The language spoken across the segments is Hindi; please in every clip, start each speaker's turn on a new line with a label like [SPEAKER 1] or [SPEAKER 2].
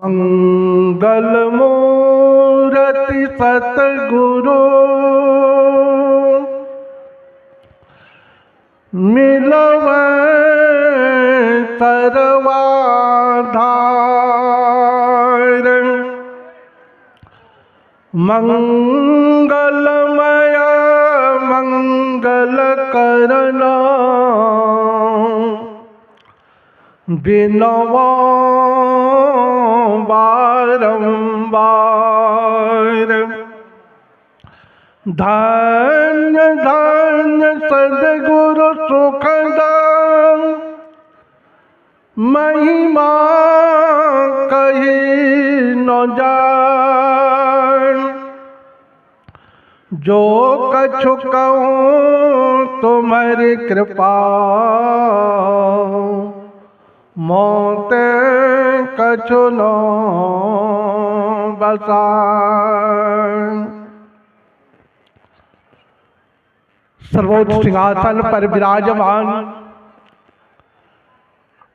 [SPEAKER 1] मंगल मूर्ति सतगुरु मिलवै सर्वाधार। मंगलमय मंगल करना बिनवा बारंबार। धन्य धन्य सद्गुरु सुखदाम महिमा कही न जान। जो कछु कहूँ तुम्हारी कृपा मोते कछु न बसान। सर्वोच्च सिंहासन पर विराजमान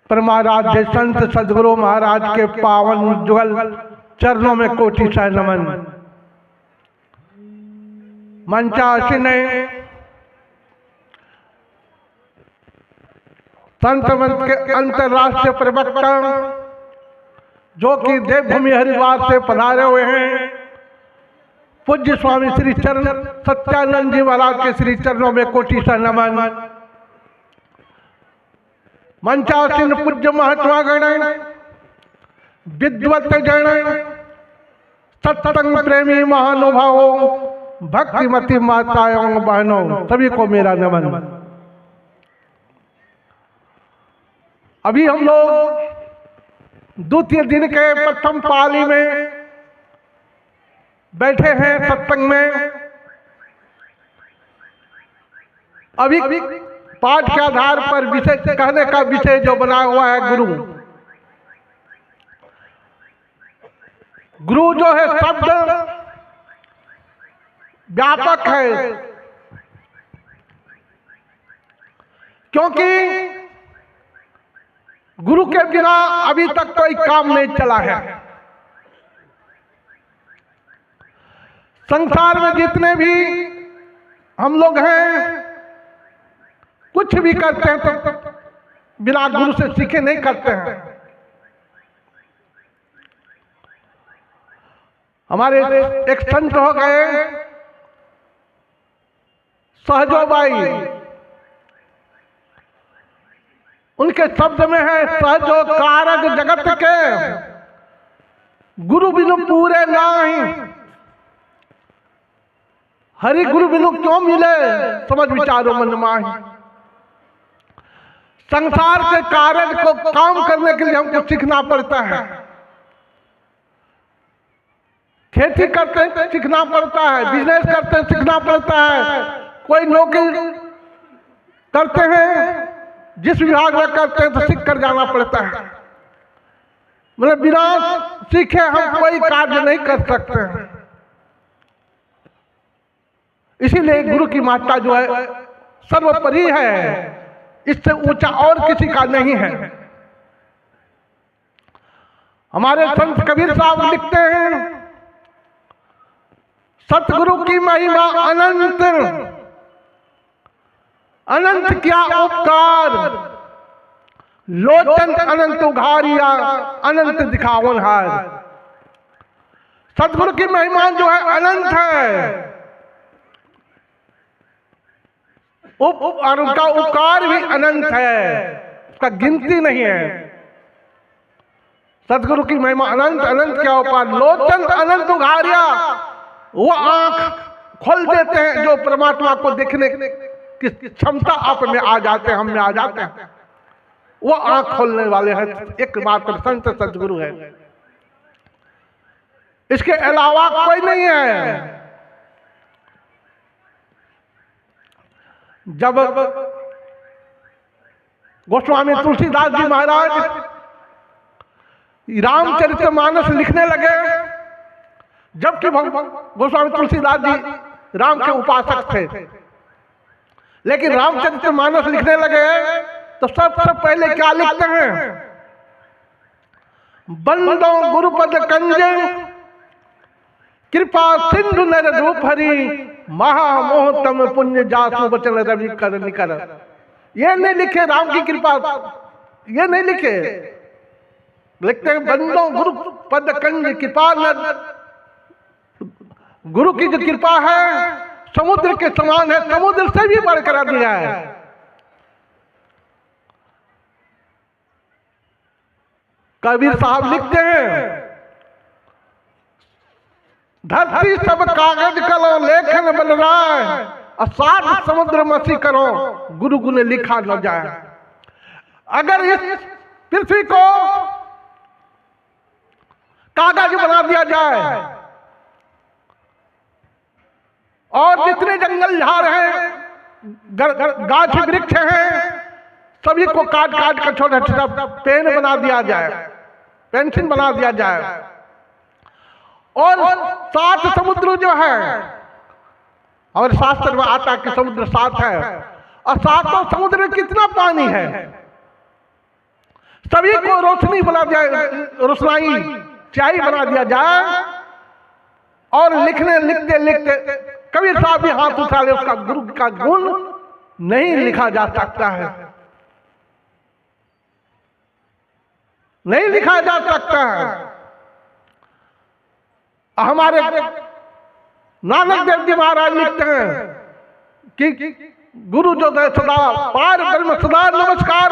[SPEAKER 1] परमाराध्य संत सद्गुरु महाराज के पावन उज्ज्वल चरणों में कोटि सह नमन। मंचासीन संत मंच के अंतर्राष्ट्रीय प्रवक्ता जो कि देवभूमि हरिद्वार से पधारे हुए हैं, पूज्य स्वामी श्री चरण सत्यानंद जी महाराज के श्री चरणों में कोटि सह नमन। मंचासीन पूज्य महात्मा गण, विद्वत जन, सत्संग प्रेमी महानुभावों, भक्तिमती माताओं बहनों, सभी को मेरा नमन। अभी हम लोग द्वितीय दिन के प्रथम पाली में बैठे हैं सत्संग में। अभी पाठ के आधार पर विषय कहने का विषय जो बना हुआ है गुरु। गुरु जो है शब्द व्यापक है, क्योंकि गुरु के बिना अभी तक कोई काम नहीं चला है। संसार में जितने भी हम लोग हैं, कुछ भी करते हैं तो बिना गुरु से सीखे नहीं करते हैं। हमारे एक संत हो गए सहजोबाई, उनके शब्द में है सहजो कारक जगत के गुरु बिनु पूरे नहीं। हरि गुरु बिनु क्यों मिले समझ विचारो मन माही। संसार के कार्य को काम करने के लिए हमको सीखना पड़ता है। खेती करते हैं सीखना पड़ता है, बिजनेस करते हैं सीखना पड़ता है, कोई नौकरी करते हैं जिस विभाग में करते हैं तो सीख कर जाना पड़ता है। मतलब बिना सीखे हम कोई कार्य नहीं कर सकते हैं। इसीलिए गुरु की मात्रा जो है सर्वोपरि है, इससे ऊंचा और किसी का नहीं है। हमारे संत कबीर साहब लिखते हैं, सतगुरु की महिमा अनंत, अनंत क्या उपकार, लोचन अनंत उघारिया, अनंत दिखावन हार। सतगुरु की महिमा जो है अनंत है, और उनका उपकार भी अनंत है, उसका गिनती नहीं है। सतगुरु की महिमा अनंत, अनंत क्या उपकार, लोचन अनंत उघारिया, वो आंख खोल देते हैं जो परमात्मा को देखने की क्षमता आप में आ जाते हैं, हम में आ जाते हैं। वो आंख खोलने वाले हैं एकमात्र संत सतगुरु है, इसके अलावा कोई नहीं है। जब गोस्वामी तुलसीदास जी महाराज रामचरितमानस लिखने लगे, जबकि गोस्वामी तुलसीदास जी राम के उपासक थे, लेकिन रामचरितमानस लिखने लगे तो सबसे पहले क्या लिखते हैं, बंदो गुरुपद कंज कृपा सिंधु नर रूप हरि महामोह तम पुण्य जासु वचन रवि कर निकर। ये नहीं लिखे राम की कृपा, ये नहीं लिखे, लिखते हैं बंदो गुरु पद कंज कृपा नर। गुरु की जो कृपा है समुद्र के समान है, समुद्र से भी बढ़ करा दिया है। कबीर साहब लिखते हैं धरती सब कागज कलो लेखन बन रहा है, 60 समुद्र मसी करो गुरु गुण लिखा न जाए। अगर इस पृथ्वी को कागज बना दिया जाए और जितने जंगल झाड़ हैं, गाछ वृक्ष हैं, सभी को काट काट कर छोटा छोटा पेन बना दिया जाए, पेंसिल बना दिया जाए, और 7 समुद्र जो है, और शास्त्र में आता कि समुद्र 7 है, और 7 समुद्र में कितना पानी है, सभी को रोशनी बना दिया, रोशनाई स्याही बना दिया जाए, और लिखते लिखते कबीर साहब भी हाथ उठा ले, उसका गुरु का गुण नहीं लिखा जा सकता है, नहीं लिखा जा सकता है। हमारे नानक देव जी महाराज लिखते हैं कि गुरु जो है सदा पार ब्रह्म सदा नमस्कार।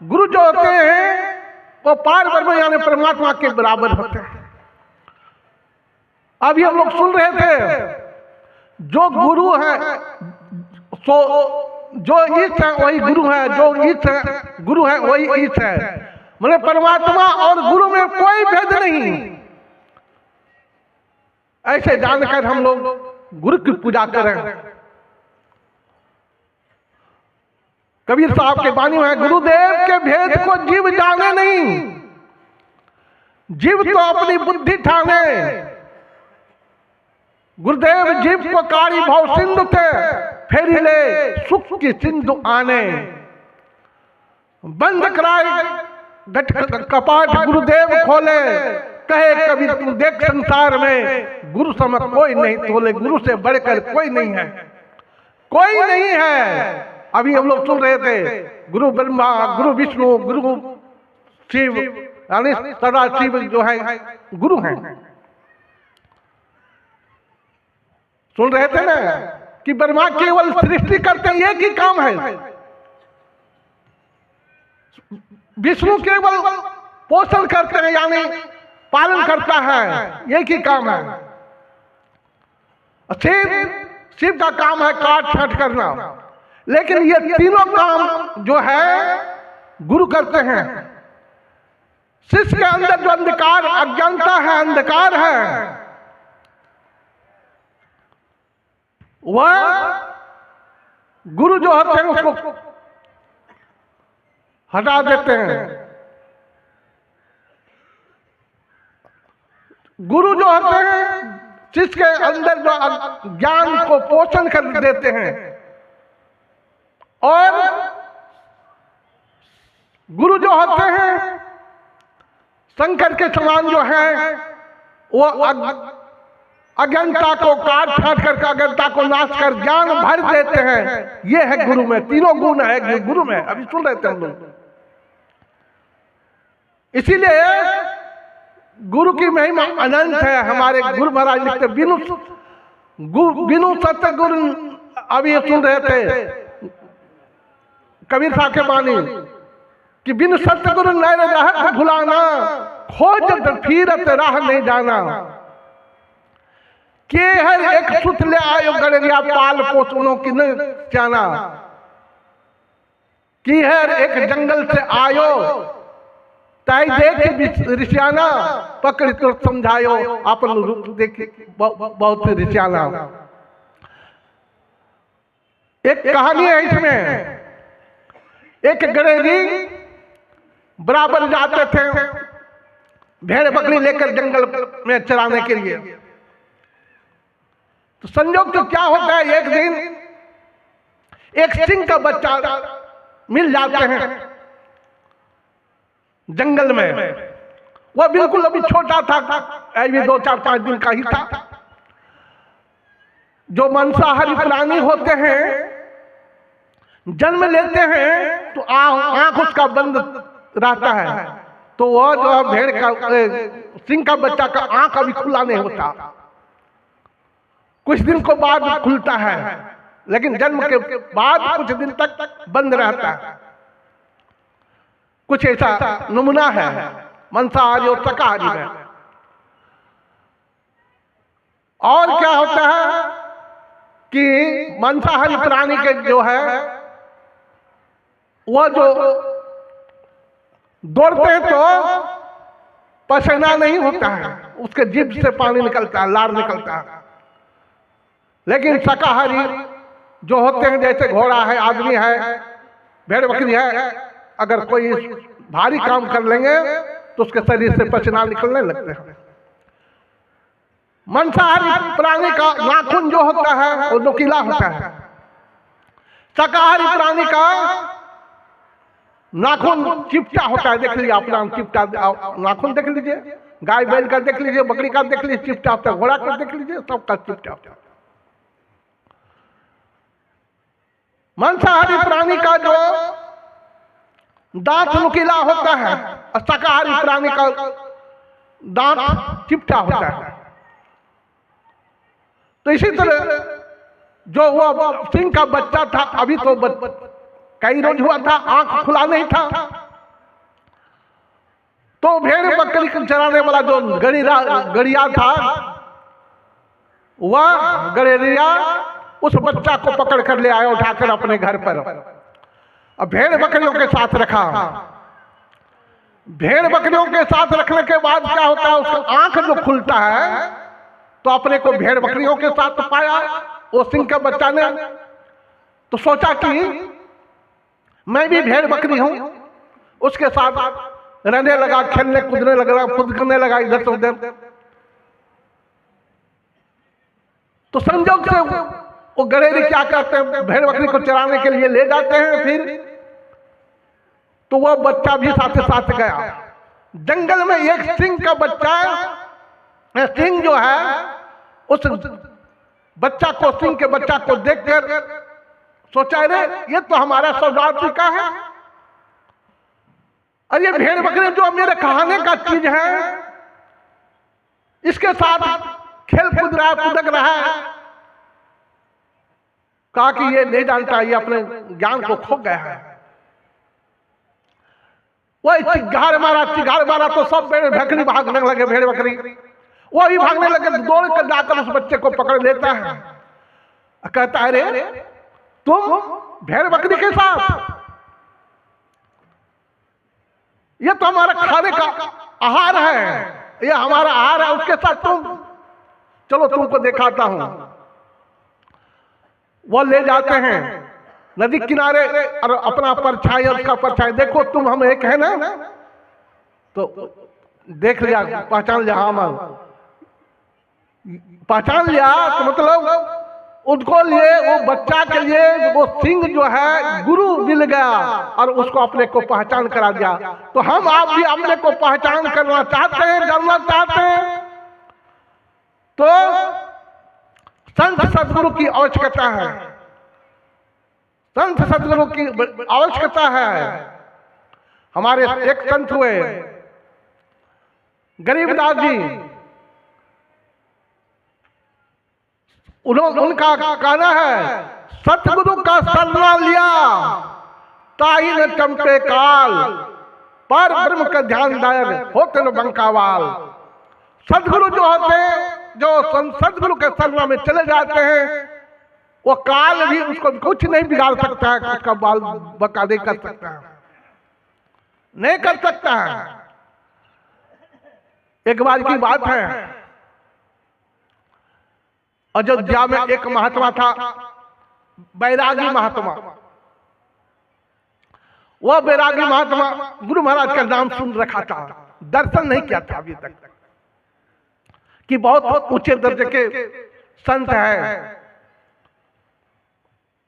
[SPEAKER 1] गुरु जो होते हैं वो पार ब्रह्म यानी परमात्मा के बराबर होते हैं। अभी हम लोग सुन रहे थे जो गुरु है सो जो ईश है वही गुरु है, जो ईश है गुरु है वही ईश है, मतलब परमात्मा और गुरु में कोई भेद नहीं। ऐसे जानकर हम लोग गुरु की पूजा करें। कबीर साहब के वाणी में गुरुदेव के भेद को जीव जाने नहीं, जीव तो अपनी बुद्धि ठाने। गुरुदेव जीव को कारी भाव सिंधु थे, फेरी ले सुख की सिंधु आने। बंद कराए कपाट गुरुदेव खोले, कहे कबीर तुम देख संसार में गुरु समझ कोई नहीं तोले, गुरु से बढ़कर कोई नहीं है, कोई नहीं है। अभी हम लोग सुन रहे थे गुरु ब्रह्मा, गुरु विष्णु, गुरु शिव यानी सदा शिव जो है गुरु हैं। सुन रहे थे ना कि ब्रह्मा केवल सृष्टि करते हैं, एक ही काम है। विष्णु केवल पोषण करते हैं यानी पालन करता है, एक ही काम है। शिव का काम है काट छाट करना, लेकिन ये तीनों काम जो है गुरु करते हैं। शिष्य के अंदर जो अंधकार अज्ञानता है, अंधकार है, वह गुरु जो होते हैं उसको हटा देते हैं। गुरु जो होते हैं शिष्य के अंदर जो ज्ञान को पोषण कर देते हैं, और गुरु जो होते हैं शंकर के समान जो है वो अज्ञानता को काट छाट कर अज्ञानता को नाश कर ज्ञान भर देते हैं। ये है गुरु में, तीनों गुण है गुरु में। अभी सुन रहे थे हम लोग। इसीलिए गुरु की महिमा अनंत है। हमारे गुरु महाराज लिखते बिनु सतगुरु, अभी सुन रहे थे कबीर साहब के वाणी कि बिनु सतगुरु नैर रहत भुलाना, खोजत फिरत राह नहीं जाना। के हर एक सुत ले आयो गड़रिया, पाल पोसनों की न जाना। कि हर एक जंगल से आयो, ताई देख ऋषियाना, पकड़ तो समझायो अपन रूप देख बहुत ऋषियाना। एक कहानी है इसमें। एक गड़ेरी बराबर जाते थे भेड़ बकरी लेकर जंगल में चराने के लिए। तो संयोग तो क्या होता है, एक दिन एक सिंह का बच्चा मिल जाते हैं जंगल में। वो बिल्कुल अभी छोटा था, अभी 2-4-5 दिन का ही था। जो मांसाहारी प्राणी होते हैं जन्म लेते हैं तो आंख उसका बंद रहता है, तो वह जो है भेड़ का सिंह का बच्चा का आंख अभी खुला नहीं होता, कुछ दिन को बाद खुलता है, लेकिन जन्म के बाद कुछ दिन तक बंद रहता है। कुछ ऐसा नमूना है मांसाहारी और शाकाहारी में। और क्या होता है कि मांसाहारी प्राणी के जो है वह जो दौड़ते हैं तो पसीना नहीं होता है, उसके जीभ से पानी निकलता है, लार निकलता है। लेकिन शाकाहारी जो होते हैं, जैसे घोड़ा है, आदमी है, भेड़ बकरी है, अगर कोई भारी काम कर लेंगे तो उसके शरीर से पसीना निकलने लगते हैं। मांसाहारी प्राणी का नाखून जो होता है वो नुकीला होता है, शाकाहारी प्राणी का नाखून चिपटा होता है। देख लीजिए अपना चिपटा नाखून देख लीजिए, गाय बैल का देख लीजिए, बकरी का देख लीजिए चिपटा होता है, घोड़ा का देख लीजिए, सबका चिपटा होता है। मांसाहारी प्राणी का जो दांत नुकीला होता है और शाकाहारी प्राणी का दांत चिपटा होता है। तो इसी तरह जो वो सिंह का बच्चा था, अभी तो कई रोज हुआ था, आंख खुला नहीं था, तो भेड़ बकरी को चराने वाला जो गड़िया था, वह गड़ेरिया उस बच्चा को पकड़ कर ले आया, उठाकर अपने घर पर, अब भेड़ बकरियों के साथ रखा। भेड़ बकरियों के साथ रखने के बाद क्या होता है, उसका आंख जो खुलता है तो अपने को भेड़ बकरियों के साथ पाया वो सिंह के बच्चा ने, तो सोचा कि मैं भी भेड़ बकरी हूं, उसके साथ रहने लगा, खेलने कूदने लगा, कूदने लगा इधर से उधर। तो संजोग से वो गड़ेरी क्या करते हैं, भेड़ बकरी को चराने के लिए ले जाते हैं, फिर तो वो बच्चा भी साथ साथ गया। जंगल में एक सिंह का बच्चा, सिंह जो है उस बच्चा को, सिंह के बच्चा को देखकर सोचा रे ये तो हमारा सौदार्थी का है, और ये भेड़ बकरी जो मेरे खाने का चीज है, इसके साथ खेल कूद रहा है, कूदक रहा है। कहा कि ये नहीं जानता, ये अपने ज्ञान को खो गया है। वही चिघाड़ मारा तो सब भेड़ बकरी भागने लगे, भेड़ बकरी वो भी भागने लगे, दौड़ कर जाकर उस बच्चे को पकड़ लेता है, कहता है रे तुम भेड़ बकरी के साथ, ये तो हमारा खाने का आहार है, ये हमारा आहार है, उसके साथ तुम, चलो तुमको दिखाता हूं। वो ले जाते हैं नदी किनारे और अपना परछाई, उसका परछाई देखो तुम हम एक है ना, तो देख लिया, पहचान लिया, हाँ पहचान लिया, तो मतलब उनको लिए, वो बच्चा के लिए वो सिंह जो है गुरु मिल गया और उसको अपने को पहचान करा दिया। तो हम आप भी अपने को पहचान करना चाहते हैं, जानना चाहते हैं, तो संत सदगुरु की आवश्यकता है, संत सदगुरु की आवश्यकता है। हमारे एक संत हुए गरीबदास जी, उनका कहना है सतगुरु का शरणा लिया ताई न चंपे काल, पर ब्रह्म का ध्यान दायर होते न बंकावाल। सदगुरु जो होते हैं, जो सदगुरु के शरणा में चले जाते हैं, वो काल भी उसको कुछ नहीं बिगाड़ सकता है, उसका बाल बका नहीं कर सकता है, नहीं कर सकता है। एक बार की बात है, अयोध्या में एक महात्मा था, बैरागी महात्मा। वह बैरागी महात्मा गुरु महाराज का नाम सुन रखा था, दर्शन नहीं किया था अभी तक, कि बहुत ऊंचे दर्जे के संत है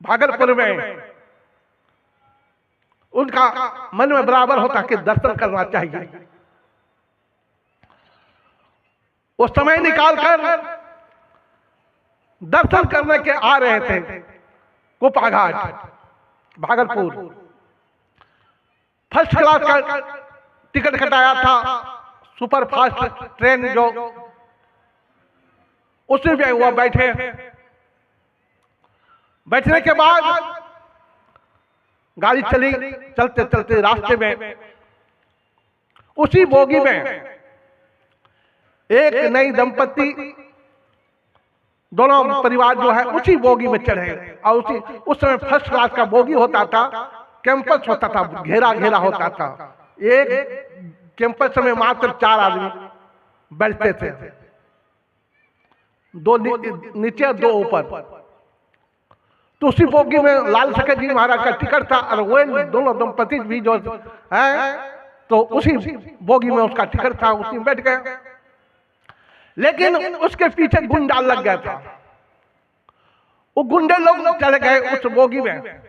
[SPEAKER 1] भागलपुर में। उनका मन में बराबर होता कि दर्शन करना चाहिए। वो समय निकालकर दर्शन करने के आ रहे थे कुपा घाट भागलपुर। फर्स्ट क्लास का टिकट कटाया था, सुपर फास्ट ट्रेन जो, उसमें भी वो बैठे। बैठने के बाद गाड़ी चली, चलते चलते रास्ते में उसी बोगी में एक नई दंपति, दोनों परिवार जो है उसी बोगी में चढ़े। और उस समय फर्स्ट क्लास का बोगी होता था, कैंपस होता था, घेरा घेरा होता था। एक कैंपस में मात्र 4 आदमी बैठते थे, 2 नीचे 2 ऊपर। तो उसी बोगी में लाल सकेत जी महाराज का टिकट था, और वो दोनों दंपति भी जो है तो उसी बोगी में उसका टिकट था, उसी में बैठ गए। लेकिन उसके पीछे गुंडा लग गया था। वो गुंडे लोग चले गए उस बोगी में,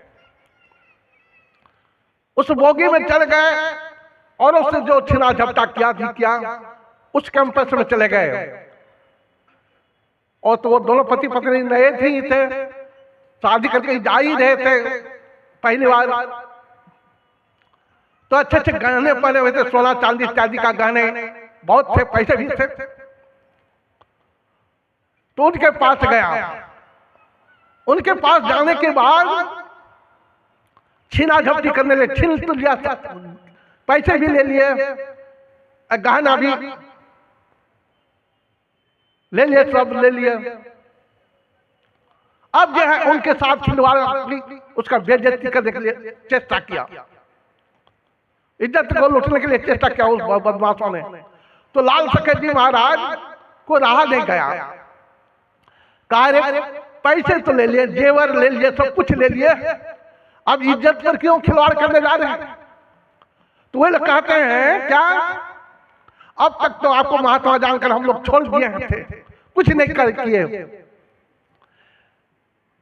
[SPEAKER 1] उस बोगी में चले गए और उससे जो छिना झपटा किया उस कैंपस में चले गए। और तो वो दोनों पति पत्नी नए थे, शादी करके जा ही रहे थे पहली बार। तो अच्छे अच्छे गहने पहने हुए थे, सोना चांदी इत्यादि का गहने बहुत थे, पैसे भी थे। तो उनके पास गया। उनके पास जाने के बाद छीना झपटी करने लगे, छीन तो लिया, पैसे भी ले लिए, गहना भी ले लिए, सब ले लिए। अब जो है उनके साथ खिलवाड़, उसका बेइज्जती करने के लिए चेष्टा किया, इज्जत को लूटने के लिए चेष्टा किया उस बदमाशों ने। तो लाल सकेत जी महाराज को रहा नहीं गया, कहा पैसे तो ले लिए, जेवर ले लिए, सब कुछ ले लिए, अब इज्जत पर क्यों खिलवाड़ करने जा रहे हैं? तो वे लोग कहते हैं क्या अब तक तो आपको महात्मा जानकर हम लोग छोड़ दिए थे, कुछ नहीं कर किए।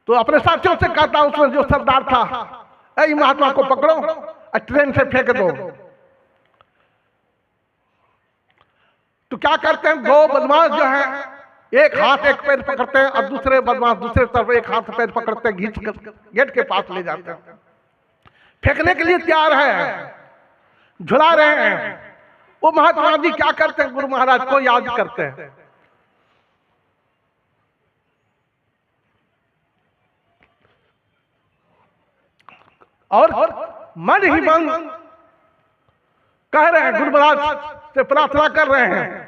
[SPEAKER 1] तो अपने साथियों से कहता, उसमें जो सरदार था, ऐ महात्मा को पकड़ो और ट्रेन से फेंक दो। तो क्या करते हैं, 2 बदमाश जो है एक हाथ एक पैर पकड़ते हैं और दूसरे बदमाश दूसरे तरफ एक हाथ पैर पकड़ते हैं, घींच कर गेट के पास ले जाते हैं। फेंकने के लिए तैयार है, झुला रहे हैं। वो महात्मा जी क्या करते हैं, गुरु महाराज को याद करते हैं। और मन ही मन कह रहे हैं, गुरु महाराज से प्रार्थना कर रहे हैं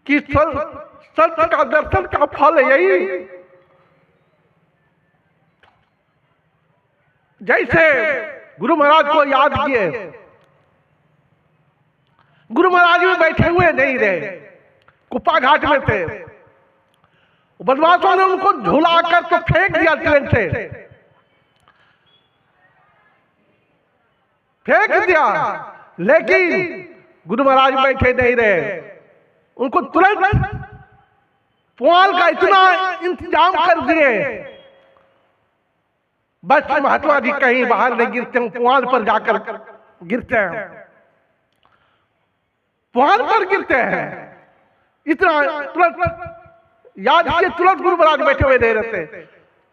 [SPEAKER 1] कि संत का दर्शन का फल यही, जैसे गुरु महाराज को याद किए, गुरु महाराज भी बैठे हुए नहीं रहे, कुपा घाट में थे। बदमाशों ने उनको झुलाकर तो फेंक दिया, ट्रेन से फेंक दिया, लेकिन गुरु महाराज बैठे नहीं रहे। उनको तुरंत पुआल का इतना इंतजाम कर दिए, बस महात्मा जी कहीं बाहर नहीं गिरते हैं, पुआल पर जाकर गिरते हैं, पुआल पर गिरते हैं। इतना तुरंत याद किए, तुरंत गुरु महाराज बैठे हुए नहीं रहते।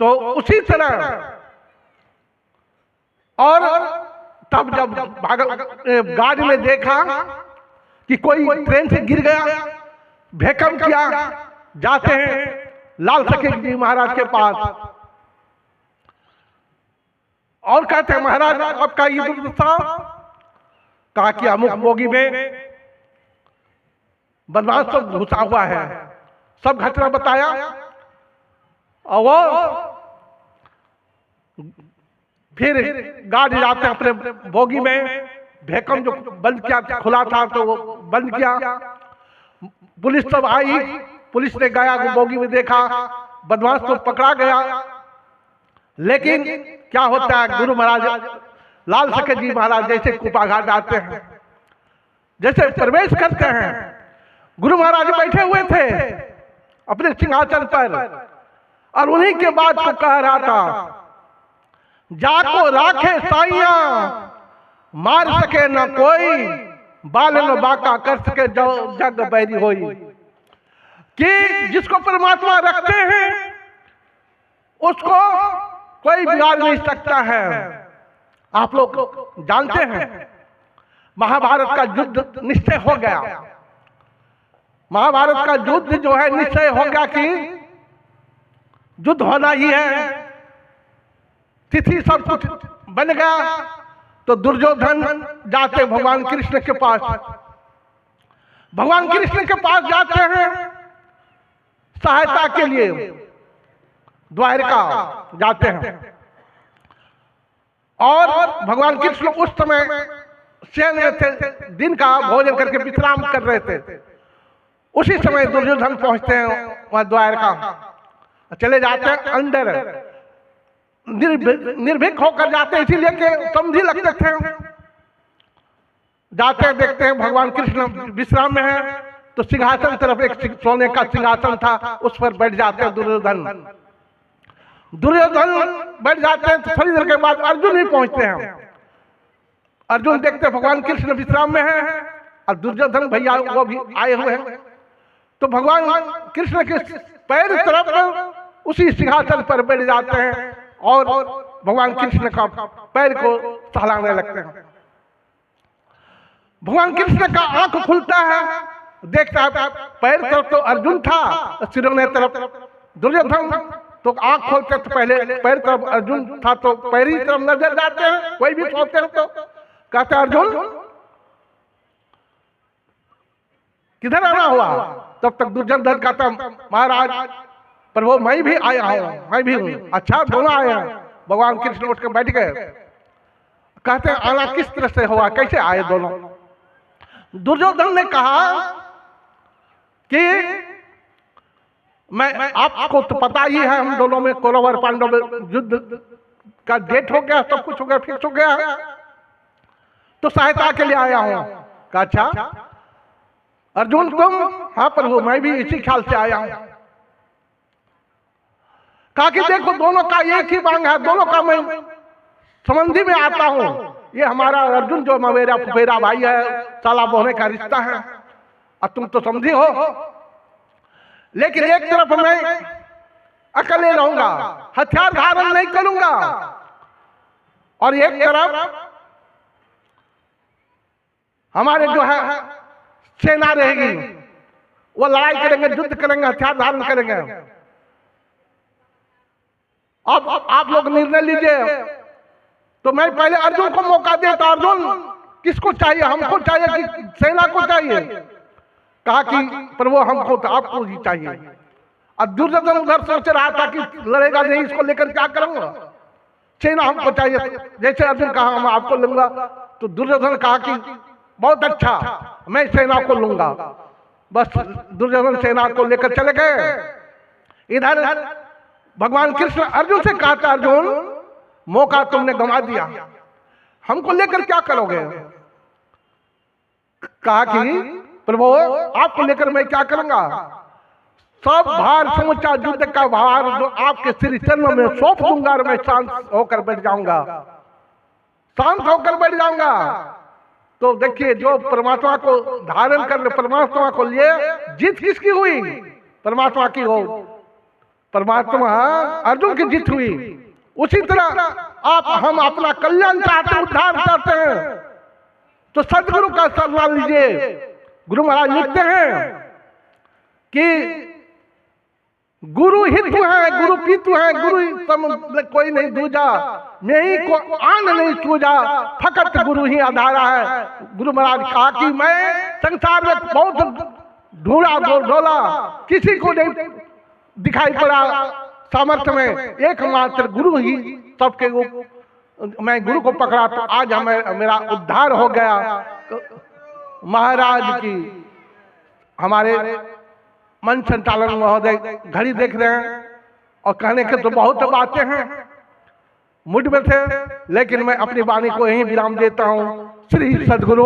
[SPEAKER 1] तो उसी तरह और तब जब गार्ड ने देखा कि कोई ट्रेन से गिर गया, भेकम किया, जाते हैं लाल सकेत जी महाराज के पास और कहते हैं, महाराज आपका ये दुर्दशा, कहा कि अमुक बोगी में बदमाश सब घुसा हुआ है, सब घटना बताया। और वो फिर गाड़ी जाते हैं अपने बोगी में, भेकम जो बंद किया, खुला था तो वो बंद किया। पुलिस सब आई, पुलिस ने गया बोगी में, देखा बदमाश तो पकड़ा गया। लेकिन क्या होता है, गुरु महाराज लाल सकेत जी महाराज जैसे कुपा घाट आते हैं, जैसे प्रवेश करते हैं, गुरु महाराज बैठे हुए थे अपने सिंहासन पर, और उन्हीं के बाद को कह रहा था, जाको राखे साइया मार सके न कोई, बालन बाका कर सके जो जग बैरी होई, कि जिसको परमात्मा रखते हैं उसको कोई बिगाड़ नहीं सकता है। आप लोग जानते हैं महाभारत का युद्ध निश्चय हो गया। महाभारत का युद्ध जो है निश्चय हो गया कि युद्ध होना ही है, तिथि सब कुछ बन गया। तो दुर्योधन जाते भगवान कृष्ण के पास, भगवान कृष्ण के पास जाते हैं सहायता के लिए, द्वारका जाते हैं। और भगवान कृष्ण उस समय शयन में थे, दिन का भोजन करके विश्राम कर रहे थे। उसी समय दुर्योधन पहुंचते हैं वहां द्वारका, चले जाते हैं अंदर, निर्भीक होकर जाते हैं, इसीलिए कि समझी लगते थे। जाते हैं, देखते हैं भगवान कृष्ण विश्राम में है, तो सिंहासन तरफ एक सोने का सिंहासन था, उस पर बैठ जाते हैं दुर्योधन। दुर्योधन बैठ जाते हैं, तो थोड़ी देर के बाद अर्जुन भी पहुंचते हैं। अर्जुन देखते हैं भगवान कृष्ण विश्राम में है और दुर्योधन भैया वो भी आए हुए हैं। तो भगवान कृष्ण के पैर तरफ उसी सिंहासन पर बैठ जाते हैं और भगवान कृष्ण का पैर को सहलाने लगते हैं। भगवान कृष्ण का आंख खुलता है, देखता है पैर तरफ तो अर्जुन था, सिरोने तरफ दुर्योधन। तो आंख खोलते तो पहले पैर तरफ अर्जुन था, तो पैर ही तरफ नजर जाते हैं। कोई भी सोचते हैं तो कहते अर्जुन किधर आना हुआ? तब तक दुर्योधन कहता महाराज प्रभु मैं भी आया हूं, मैं भी हूं। अच्छा दोनों आए हैं। भगवान कृष्ण उठ के बैठ गए, कहते हैं आना किस तरह से हुआ, कैसे आए दोनों? दुर्योधन ने कहा कि मैं आपको तो पता ही है हम दोनों में कौरव और पांडव युद्ध का डेट हो गया, सब कुछ हो गया, फिक्स हो गया, तो सहायता के लिए आया हूं। कहा अच्छा अर्जुन तुम? हाँ प्रभु मैं भी इसी ख्याल से आया हूं। कहा कि देखो दोनों का एक ही मांग है, दोनों का मैं संबंधी में आता हूं। ये हमारा अर्जुन जो मेरा भाई है, साला बोने का रिश्ता है, और तुम तो समझी हो। लेकिन एक तरफ मैं अकेले रहूंगा, हथियार धारण नहीं करूंगा, और एक तरफ हमारे जो है सेना रहेगी, वो लड़ाई करेंगे, युद्ध करेंगे, हथियार धारण करेंगे। अब आप लोग निर्णय लीजिए। तो मैं पहले अर्जुन को मौका देता। अर्जुन किसको चाहिए? हमको चाहिए कि सेना को चाहिए? कहा कि प्रभु हमको तो आपको ही चाहिए। अब दुर्योधन उधर सोच रहा था कि लड़ेगा नहीं, इसको लेकर क्या करूंगा, सेना हमको चाहिए। जैसे अर्जुन कहा मैं आपको लूंगा, तो दुर्योधन कहा कि बहुत अच्छा मैं सेना को लूंगा। बस दुर्योधन सेना को लेकर चले गए। इधर भगवान कृष्ण अर्जुन से कहा था अर्जुन मौका तुमने गंवा दिया, हमको लेकर क्या करोगे? कहा कि प्रभु आपको लेकर मैं क्या करूंगा? सब भार समूचा युद्ध का भार जो आपके श्री चरणों में सौंप दूंगा और मैं शांत होकर बैठ जाऊंगा, शांत होकर बैठ जाऊंगा। तो देखिए जो परमात्मा को धारण कर, परमात्मा को लिए जीत किसकी हुई? परमात्मा की हो। परमात्मा अर्जुन की जीत हुई। उसी तरह आप हम अपना कल्याण चाहते, उद्धार चाहते हैं, तो सदगुरु का सहारा लीजिए। गुरु महाराज लिखते हैं कि गुरु हितु है, गुरु पीतु है, गुरु कोई नहीं दूजा, मैं ही को आन नहीं सूझा, फकत गुरु ही आधारा है। गुरु महाराज कहा कि मैं संसार में बहुत ढूंढा ढोला, किसी को नहीं दिखाई पड़ा सामर्थ्य में, एकमात्र गुरु ही सबके। मैं गुरु को पकड़ा तो आज हमें मेरा उद्धार हो गया। महाराज की हमारे मन संचालन महोदय घड़ी देख रहे हैं और कहने के तो बहुत बातें हैं, मुझ में थे, लेकिन मैं अपनी वाणी को यही विराम देता हूँ। श्री सद्गुरु